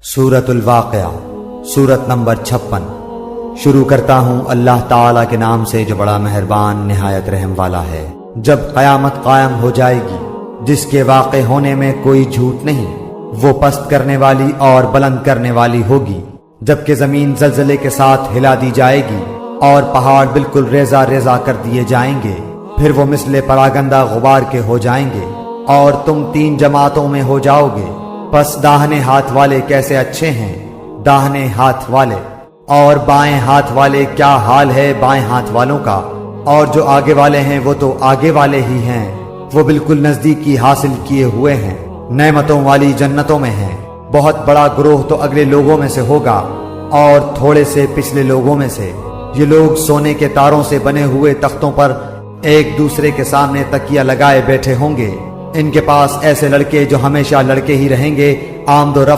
سورۃ الواقعہ سورت نمبر 56۔ شروع کرتا ہوں اللہ تعالیٰ کے نام سے جو بڑا مہربان نہایت رحم والا ہے۔ جب قیامت قائم ہو جائے گی جس کے واقع ہونے میں کوئی جھوٹ نہیں، وہ پست کرنے والی اور بلند کرنے والی ہوگی، جبکہ زمین زلزلے کے ساتھ ہلا دی جائے گی اور پہاڑ بالکل ریزہ ریزہ کر دیے جائیں گے، پھر وہ مثل پراگندہ غبار کے ہو جائیں گے اور تم 3 جماعتوں میں ہو جاؤ گے۔ پس داہنے ہاتھ والے کیسے اچھے ہیں داہنے ہاتھ والے، اور بائیں ہاتھ والے کیا حال ہے بائیں ہاتھ والوں کا، اور جو آگے والے ہیں وہ تو آگے والے ہی ہیں، وہ بالکل نزدیکی حاصل کیے ہوئے ہیں، نعمتوں والی جنتوں میں ہیں۔ بہت بڑا گروہ تو اگلے لوگوں میں سے ہوگا اور تھوڑے سے پچھلے لوگوں میں سے۔ یہ لوگ سونے کے تاروں سے بنے ہوئے تختوں پر ایک دوسرے کے سامنے تکیہ لگائے بیٹھے ہوں گے۔ ان کے پاس ایسے لڑکے جو ہمیشہ لڑکے ہی رہیں گے، آمد و رفت